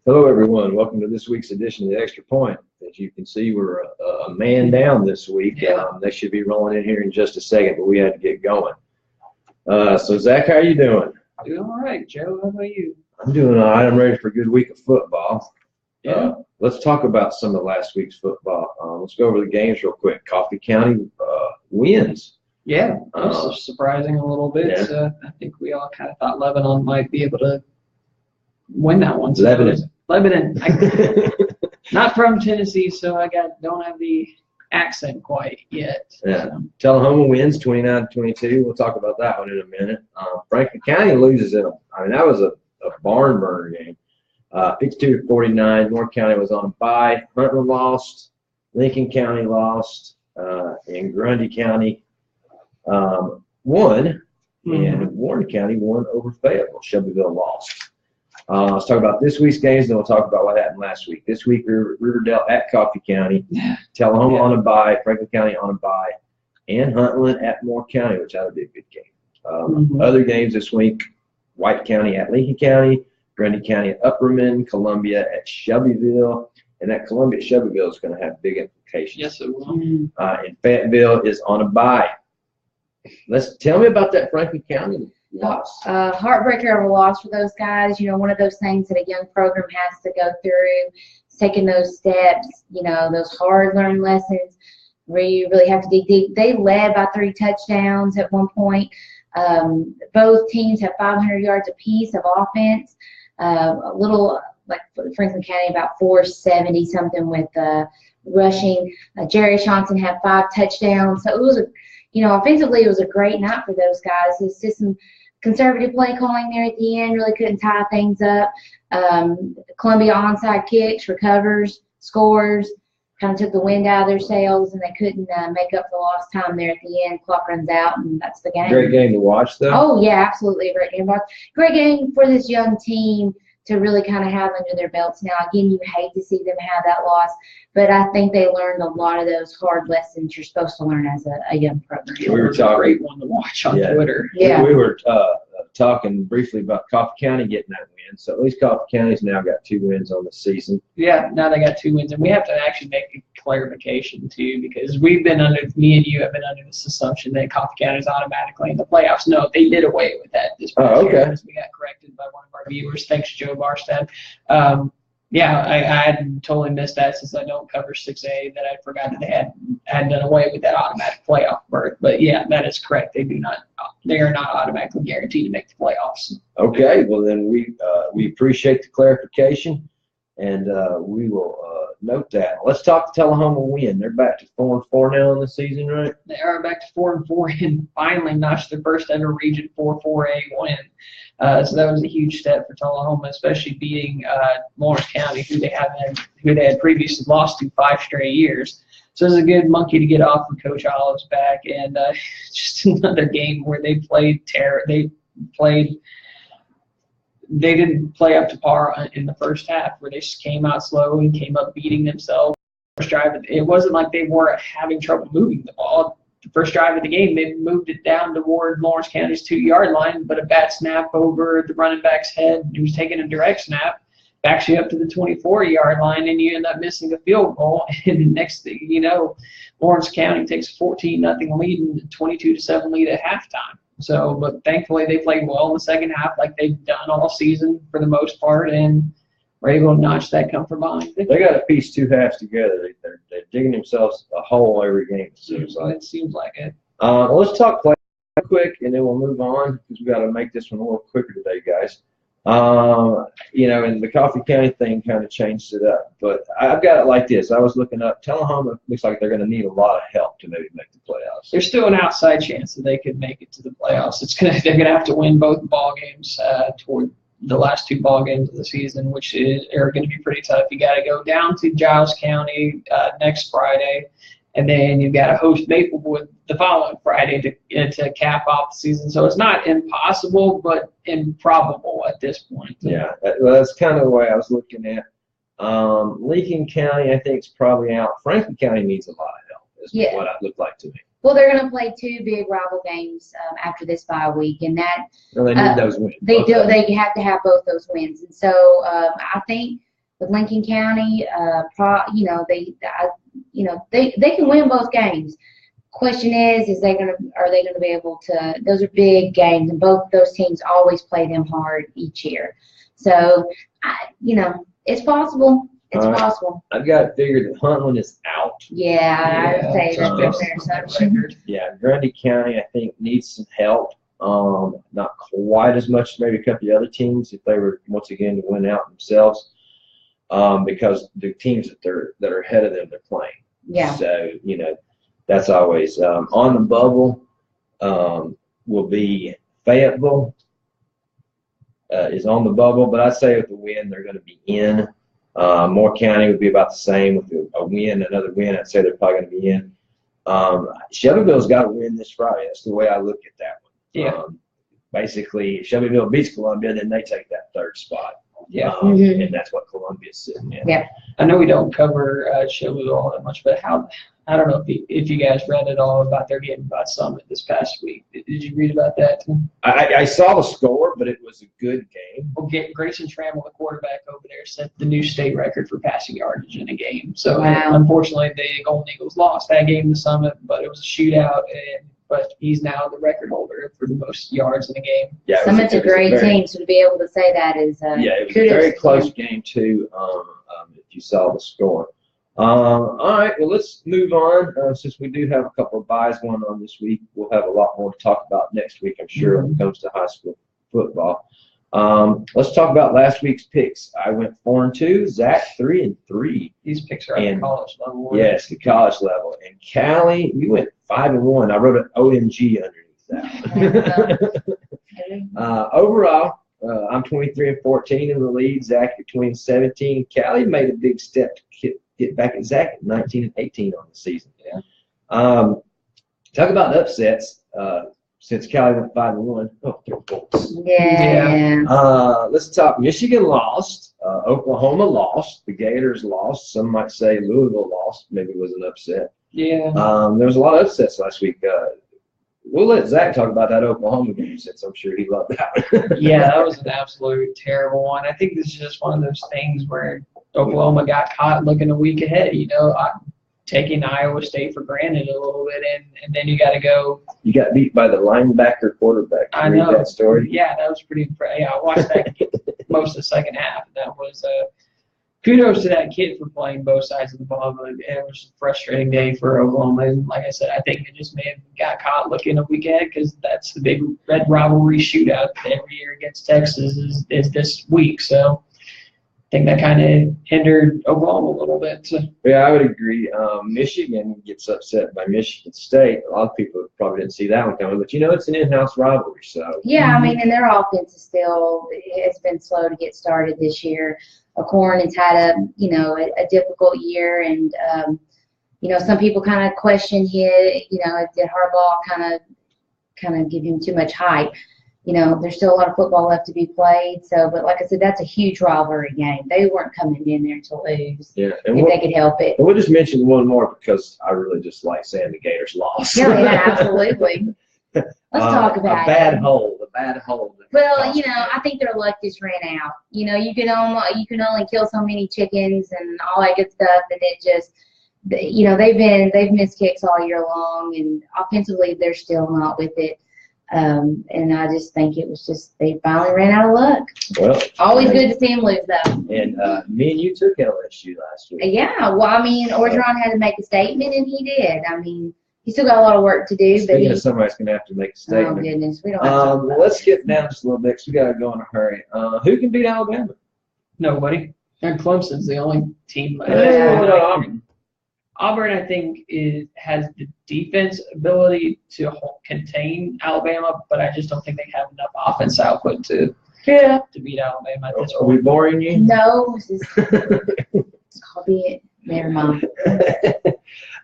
Hello, everyone. Welcome to this week's edition of the Extra Point. As you can see, we're a man down this week. Yeah. They should be rolling in here in just a second, but we had to get going. So, Zach, how are you doing? Doing all right, Joe. How about you? I'm doing all right. I'm ready for a good week of football. Yeah. Let's talk about some of last week's football. Let's go over the games real quick. Coffee County wins. Yeah, that was surprising a little bit. Yeah. I think we all kind of thought Lebanon might be able to win that one. Lebanon. Not from Tennessee, so don't have the accent quite yet. Yeah. So. Tullahoma wins 29-22. We'll talk about that one in a minute. Franklin County loses that was a barn burner game. 52-49. North County was on a bye. Huntland lost. Lincoln County lost. And Grundy County won. And Warren County won over Fayetteville. Shelbyville lost. Let's talk about this week's games, then we'll talk about what happened last week. This week, Riverdale at Coffee County, Tullahoma on a bye, Franklin County on a bye, and Huntland at Moore County, which ought to be a good game. Other games this week, White County at Lincoln County, Grundy County at Upperman, Columbia at Shelbyville, and that Columbia at Shelbyville is going to have big implications. Yes, it will. And Fayetteville is on a bye. Tell me about that Franklin County loss. Heartbreaker of a loss for those guys. You know, one of those things that a young program has to go through, taking those steps, those hard learned lessons where you really have to dig deep. They led by 3 touchdowns at one point. Both teams have 500 yards apiece of offense. A little like Franklin County, about 470 something with rushing. Jerry Johnson had 5 touchdowns. So it was offensively, it was a great night for those guys. It's just some conservative play calling there at the end, really couldn't tie things up. Columbia onside kicks, recovers, scores, kind of took the wind out of their sails, and they couldn't make up for lost time there at the end. Clock runs out, and that's the game. Great game to watch, though. Oh, yeah, absolutely a great game to watch. Great game for this young team to really kind of have under their belts now. Again, you hate to see them have that loss, but I think they learned a lot of those hard lessons you're supposed to learn as a young program. We were talking, a great one to watch on Twitter. Yeah. We were talking briefly about Coffee County getting that win. So at least Coffee County's now got 2 wins on the season. Yeah, now they got 2 wins, and we have to actually make a clarification too, because me and you have been under this assumption that Coffee County is automatically in the playoffs. No, they did away with that this past year, because we got corrected by one of our viewers. Thanks, Joe Barstad. I had totally missed that since I don't cover 6A, that I forgot that they had done away with that automatic playoff berth. But yeah, that is correct. They are not automatically guaranteed to make the playoffs. Okay, well then we appreciate the clarification, and we will note that. Let's talk the Tullahoma win. They're back to 4-4 now in the season, right? They are back to 4-4 and finally notched their first ever Region 4-4A win. So that was a huge step for Tullahoma, especially beating Lawrence County, who they had previously lost to 5 straight years. So it was a good monkey to get off from Coach Olive's back, and just another game where they didn't play up to par in the first half, where they just came out slow and came up beating themselves. First drive, it wasn't like they were having trouble moving the ball. The first drive of the game, they moved it down toward Lawrence County's 2-yard line, but a bad snap over the running back's head, who was taking a direct snap, backs you up to the 24-yard line, and you end up missing a field goal. And next thing you know, Lawrence County takes a 14-0 lead and a 22-7 lead at halftime. So, but thankfully they played well in the second half, like they've done all season for the most part, and were able to notch that come from behind. They got to piece 2 halves together. They're digging themselves a hole every game, it seems like. It seems like it. Let's talk play quick, and then we'll move on, because we got to make this one a little quicker today, guys. And the Coffee County thing kind of changed it up. But I've got it like this. I was looking up. Tullahoma looks like they're going to need a lot of help to maybe make the playoffs. There's still an outside chance that they could make it to the playoffs. They're gonna have to win both ball games toward the last 2 ball games of the season, which are going to be pretty tough. You got to go down to Giles County next Friday, and then you've got to host Maplewood the following Friday to cap off the season. So it's not impossible, but improbable at this point. Yeah, that's kind of the way I was looking at. Lincoln County, I think, is probably out. Franklin County needs a lot of help, is what it looked like to me. Well, they're going to play 2 big rival games after this bye week, and that they need those wins. They do. They have to have both those wins, and so I think with Lincoln County. They can win both games. Question is are they gonna be able to? Those are big games, and both those teams always play them hard each year. So, it's possible. It's possible. I've got it figured that Huntland is out. Yeah, I'd say that's a fair assumption. Yeah, Grundy County, I think, needs some help. Not quite as much as maybe a couple of other teams if they were once again to win out themselves. Because the teams that are ahead of them, they're playing. Yeah. So that's always on the bubble. Will be Fayetteville is on the bubble, but I'd say with the win they're going to be in. Moore County would be about the same with a win, another win. I'd say they're probably going to be in. Shelbyville's got to win this Friday. That's the way I look at that one. Yeah. Basically, Shelbyville beats Columbia, then they take that third spot. Yeah. And that's what Columbia's sitting in. Yeah. I know we don't cover Shelbyville all that much, but I don't know if you guys read at all about their game by Summit this past week. Did you read about that? I saw the score, but it was a good game. Well, Grayson Trammell, the quarterback over there, set the new state record for passing yardage in a game. So Wow. Unfortunately, the Golden Eagles lost that game to Summit, but it was a shootout. But he's now the record holder for the most yards in a game. Yeah, Summit's a great team, so to be able to say that is it was a very close game too. If you saw the score. All right, well, let's move on. Since we do have a couple of buys going on this week, we'll have a lot more to talk about next week, I'm sure, when it comes to high school football. Let's talk about last week's picks. I went 4-2, Zach 3-3. These picks are at the college level. Yes, the college level. And Callie, you went 5-1. I wrote an OMG underneath that. Overall, I'm 23-14 in the lead. Zach at 20-17. Callie made a big step to get back at Zach at 19-18 on the season. Yeah. Talk about upsets. Since Callie went 5-1. Oh, 3 points. Yeah. Let's talk. Michigan lost. Oklahoma lost. The Gators lost. Some might say Louisville lost. Maybe it was an upset. Yeah. There was a lot of upsets last week. We'll let Zach talk about that Oklahoma game since I'm sure he loved that one. Yeah, that was an absolute terrible one. I think this is just one of those things where Oklahoma got caught looking a week ahead. Taking Iowa State for granted a little bit, and then you got to go. You got beat by the linebacker quarterback. I know that story. Yeah, that was pretty impressive. Yeah, I watched that most of the second half. That was kudos to that kid for playing both sides of the ball. But it was a frustrating day for Oklahoma. And like I said, I think it just may have got caught looking a week ahead because that's the big red rivalry shootout every year against Texas is this week. So I think that kind of hindered Oklahoma a little bit. So. Yeah, I would agree. Michigan gets upset by Michigan State. A lot of people probably didn't see that one coming, but it's an in-house rivalry. So yeah, I mean, and their offense is still it's been slow to get started this year. Corn has had a difficult year, and some people kind of question him. Did Harbaugh kind of give him too much hype? There's still a lot of football left to be played. So, but like I said, that's a huge rivalry game. They weren't coming in there to lose if they could help it. And we'll just mention one more because I really just like saying the Gators lost. Yeah, absolutely. Let's talk about a bad hold. Well, I think their luck just ran out. You can only kill so many chickens and all that good stuff, and it just, they've missed kicks all year long, and offensively they're still not with it. And I just think it was just they finally ran out of luck. Well, always good to see him lose though. And me and you took LSU last week. Yeah, well, I mean, Orgeron had to make a statement, and he did. I mean, he still got a lot of work to do. Speaking of somebody's going to have to make a statement. Oh goodness, we don't. Have well, let's get down just a little bit because we got to go in a hurry. Who can beat Alabama? Nobody. And Clemson's the only team. Auburn, I think, has the defense ability to contain Alabama, but I just don't think they have enough offense output to beat Alabama at this point. Are we boring you? No, albeit never mind.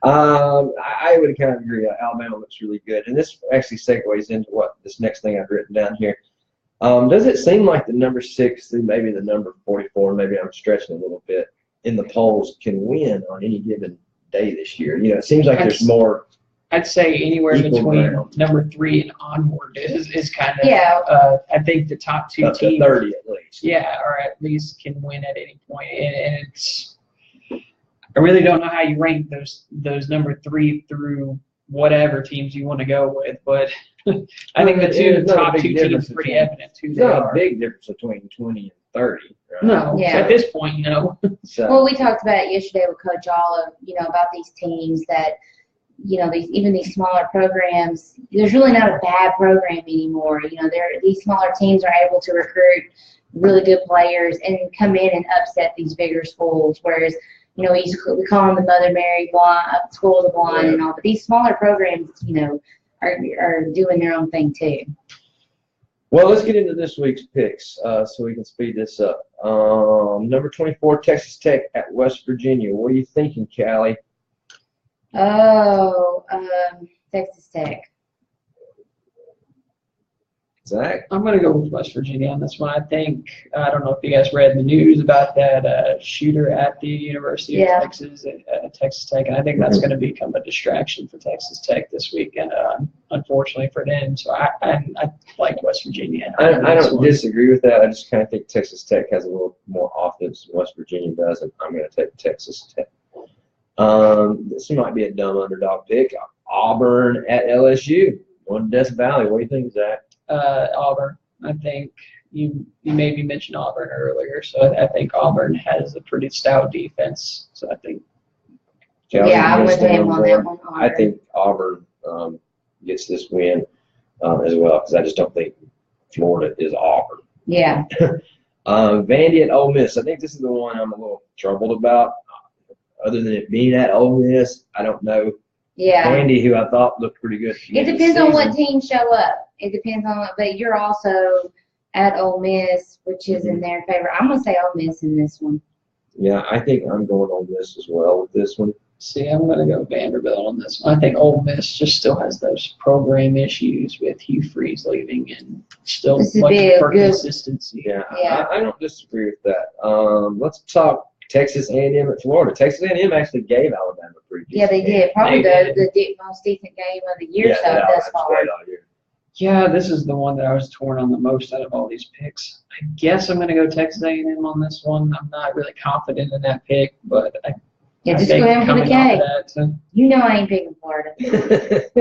I would kind of agree. Alabama looks really good, and this actually segues into what this next thing I've written down here. Does it seem like the number 6 through maybe the number 44, maybe I'm stretching a little bit, in the polls can win on any given day this year? It seems like there's more I'd say anywhere Equal between ground. number 3 and onward is kind of. Yeah. I think the top 2 Up to teams. 30 at least. Yeah, or at least can win at any point. And it's. I really don't know how you rank those number 3 through whatever teams you want to go with, but I think the top 2 teams are pretty evident who There's they not a are. big difference between 20 and 30. Right? No, Yeah. at this point, no. So, Well, we talked about it yesterday with Coach Olive, about these teams that, even these smaller programs, there's really not a bad program anymore. These smaller teams are able to recruit really good players and come in and upset these bigger schools, whereas, we call them the Mother Mary School of the Blind and all, but these smaller programs, are doing their own thing too. well, let's get into this week's picks so we can speed this up. Number 24, Texas Tech at West Virginia. What are you thinking, Callie? Oh, Texas Tech. Zach? I'm going to go with West Virginia on this one. I don't know if you guys read the news about that shooter at the University of Texas at Texas Tech, and I think that's going to become a distraction for Texas Tech this weekend, unfortunately for them. So I like West Virginia. I don't disagree with that. I just kind of think Texas Tech has a little more offense than West Virginia does, and I'm going to take Texas Tech. This might be a dumb underdog pick. Auburn at LSU. One Death Valley. What do you think, Zach? Auburn. I think you maybe mentioned Auburn earlier, so I think Auburn has a pretty stout defense. So I think. Yeah, I'm with him on that one. I think Auburn gets this win as well because I just don't think Florida is Auburn. Yeah. Vandy at Ole Miss. I think this is the one I'm a little troubled about. Other than it being at Ole Miss, I don't know. Yeah. Vandy, who I thought looked pretty good. It depends on what teams show up. It depends on what, but you're also at Ole Miss, which is in their favor. I'm going to say Ole Miss in this one. Yeah, I think I'm going Ole Miss as well with this one. See, I'm going to go Vanderbilt on this one. I think Ole Miss just still has those program issues with Hugh Freeze leaving and still looking for consistency. Yeah. I don't disagree with that. Let's talk Texas A&M at Florida. Texas A&M actually gave Alabama a pretty good Yeah, they did. Probably the most decent game of the year thus far. Yeah, this is the one that I was torn on the most out of all these picks. I guess I'm going to go Texas A&M on this one. I'm not really confident in that pick, but just go in for the K. I ain't picking Florida. I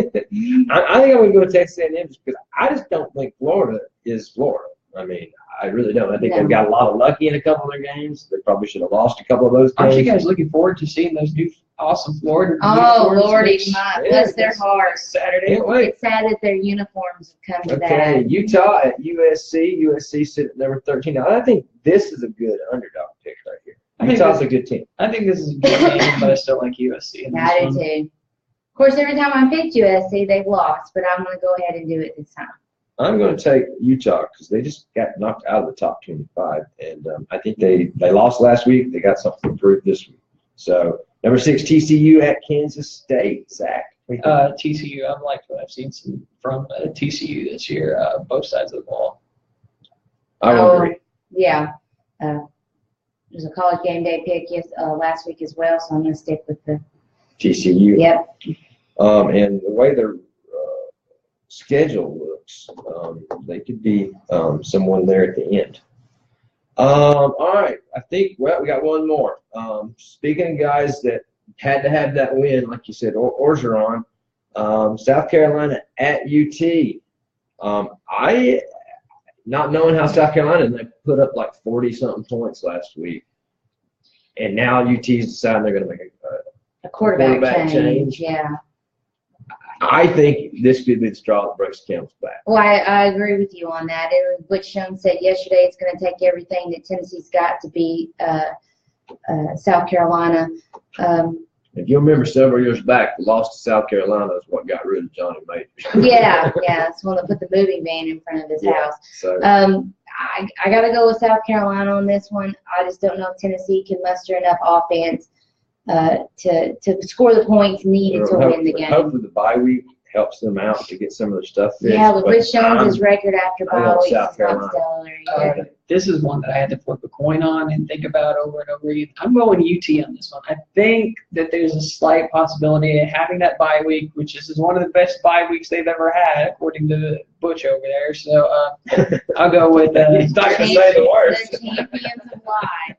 think I'm going to go Texas A&M just because I just don't think Florida is Florida. I mean, I really don't. I think they've got a lot of lucky in a couple of their games. They probably should have lost a couple of those games. Aren't you guys looking forward to seeing those new awesome Florida uniforms? Oh, Lordy, bless their hearts. Saturday. It's sad that their uniforms have come to that. Okay, Utah at USC. USC sitting at number 13. Now, I think this is a good underdog pick right here. Utah's a good team. I think this is a good game, but I still like USC. I do too. Of course, every time I picked USC, they've lost, but I'm going to go ahead and do it this time. I'm going to take Utah because they just got knocked out of the top 25, and I think they lost last week. They got something to prove this week. So, number 6, TCU at Kansas State. Zach? TCU, I've liked what I've seen from TCU this year, both sides of the ball. I would agree. Yeah. It was a college game day pick last week as well, so I'm going to stick with the TCU. Yep. And the way their schedule looks, they could be someone there at the end. All right. I think, we got one more. Speaking of guys that had to have that win, like you said, Orgeron, South Carolina at UT. Not knowing how South Carolina, they put up like 40-something points last week. And now UT's deciding they're going to make a quarterback change. Yeah. I think this could be the straw that breaks the camel's back. Well, I agree with you on that. And what Sean said yesterday, it's going to take everything that Tennessee's got to beat South Carolina. If you remember several years back, the loss to South Carolina is what got rid of Johnny Majors. Yeah, it's one that put the moving van in front of his house. So. I got to go with South Carolina on this one. I just don't know if Tennessee can muster enough offense to score the points needed to win the game. Hopefully the bye week helps them out to get some of their stuff fixed. Yeah, with but Rich Jones' I'm- rrecord after I'm bye on weeks South is not Carolina. stellar either. This is one that I had to flip a coin on and think about over and over again. I'm going UT on this one. I think that there's a slight possibility of having that bye week, which is one of the best bye weeks they've ever had, according to Butch over there. So I'll go with He's not going to say the worst. The champions of live.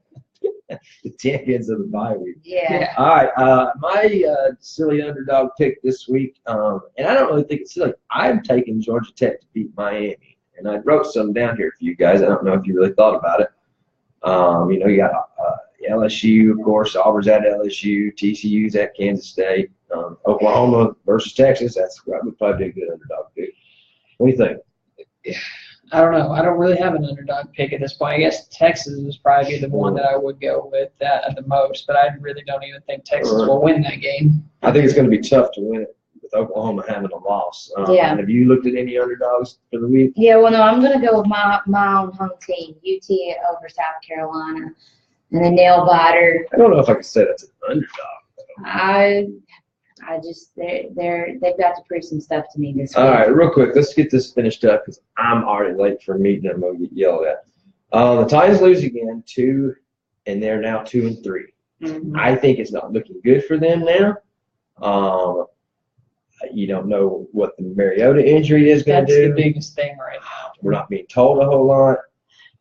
The champions of the bye week. Yeah. All right, my silly underdog pick this week, and I don't really think it's silly. I'm taking Georgia Tech to beat Miami, and I wrote some down here for you guys. I don't know if you really thought about it. You got LSU, of course. Auburn's at LSU. TCU's at Kansas State. Oklahoma versus Texas. That would probably be a good underdog pick. What do you think? I don't know. I don't really have an underdog pick at this point. I guess Texas is probably the one that I would go with at the most, but I really don't even think Texas will win that game. I think it's going to be tough to win it with Oklahoma having a loss. Yeah. Have you looked at any underdogs for the week? Yeah, well, no, I'm going to go with my own home team, UT over South Carolina. And the nail biter, I don't know if I can say that's an underdog. I just they've got to prove some stuff to me this week. All right, real quick, let's get this finished up because I'm already late for a meeting and I'm going to get yelled at. The Titans lose again, and they're now 2-3. Mhm. I think it's not looking good for them now. You don't know what the Mariota injury is going That's to do. the biggest thing right now. We're not being told a whole lot.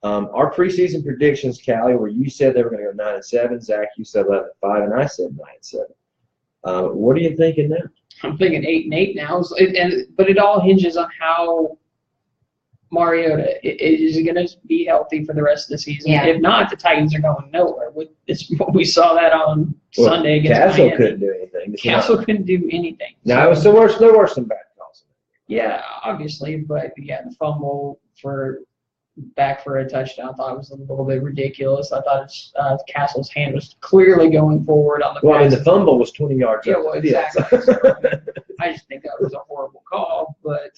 Our preseason predictions, Callie, where you said they were going to go 9-7. Zach, you said 11-5, and I said 9-7. What are you thinking now? I'm thinking 8-8 now, but it all hinges on how Mariota is going to be healthy for the rest of the season. Yeah. If not, the Titans are going nowhere. We saw that on Sunday against Castle Miami. couldn't do anything. Castle couldn't do anything. No, it was still worse. There were some bad calls. Yeah, obviously, but yeah, the fumble back for a touchdown I thought was a little bit ridiculous. I thought Castle's hand was clearly going forward on the Well, I mean, pass. the fumble was 20 yards Yeah, up well, the field. exactly. I just think that was a horrible call, but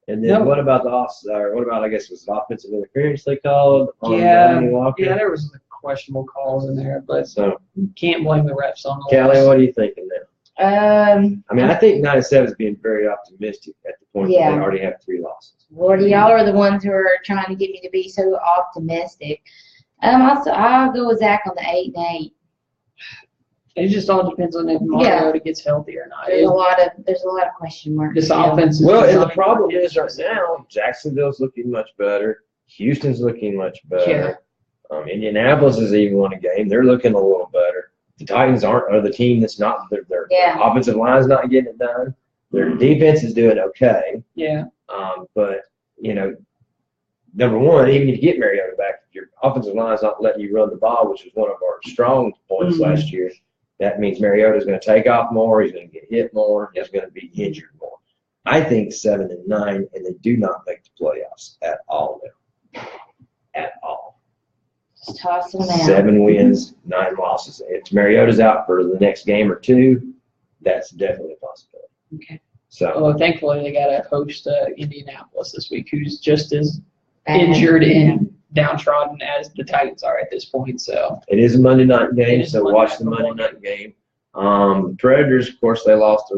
And then No. what about I guess it was offensive interference they called on Yeah, Lonnie Walker? yeah, there was some questionable calls in there, but So, you can't blame the refs on all Callie, this. what are you thinking now? I mean, I think 9-7 is being very optimistic at the point that Yeah. they already have 3 losses. Lord, y'all are the ones who are trying to get me to be so optimistic. I'll go with Zach on the 8-8. It just all depends on if Mariota gets healthy or not. There's a lot of question marks. This still. offense is Well, and the designed problem for is right injuries. now, Jacksonville's looking much better. Houston's looking much better. Yeah. Indianapolis is even won a game. They're looking a little better. The Titans are the team that's not, their Yeah. offensive line's not getting it done. Their defense is doing okay. Yeah, But, number one, even if you get Mariota back, if your offensive line's not letting you run the ball, which was one of our strong points Mhm. last year. That means Mariota's going to take off more. He's going to get hit more. He's going to be injured more. I think 7-9, and they do not make the playoffs at all now. At all. Just toss them out. 7 wins, 9 losses. If Mariota's out for the next game or two, that's definitely a possibility. Okay. So although thankfully they got to host Indianapolis this week, who's just as Bad. injured and downtrodden as the Titans are at this point. So it is a Monday night game, It is so Monday watch night the Monday football. night game. The Predators, of course, they lost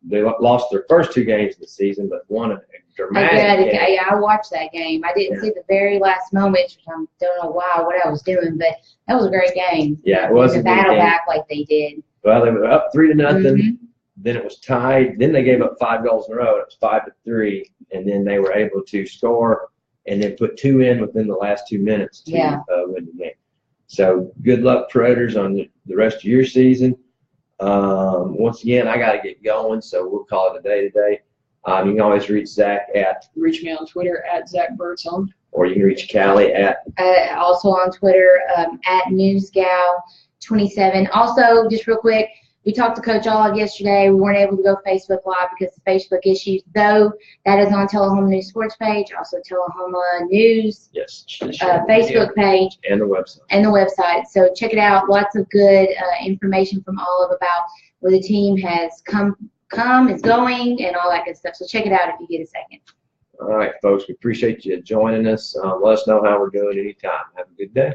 they lost their first 2 games of the season, but won a dramatic game. I watched that game. I didn't see the very last moments, which I don't know what I was doing, but that was a great game. Yeah, it was a The good battle game. back like they did. Well, they were up 3-0. Mhm. Then it was tied. Then they gave up 5 goals in a row. It was 5-3, and then they were able to score and then put 2 in within the last 2 minutes to win the game. So good luck, Predators, on the rest of your season. Once again, I got to get going, so we'll call it a day today. You can always reach Zach reach me on Twitter at Zach Birdsong. or you can reach Callie at. Also on Twitter at NewsGal27. Also, just real quick, we talked to Coach Olive yesterday. We weren't able to go Facebook Live because of Facebook issues, though that is on Tullahoma News Sports page, also Tullahoma News Yes, Facebook page, and the website. and the website. So check it out. Lots of good information from Olive about where the team has come, is going, and all that good stuff. So check it out if you get a second. All right, folks, we appreciate you joining us. Let us know how we're doing anytime. Have a good day.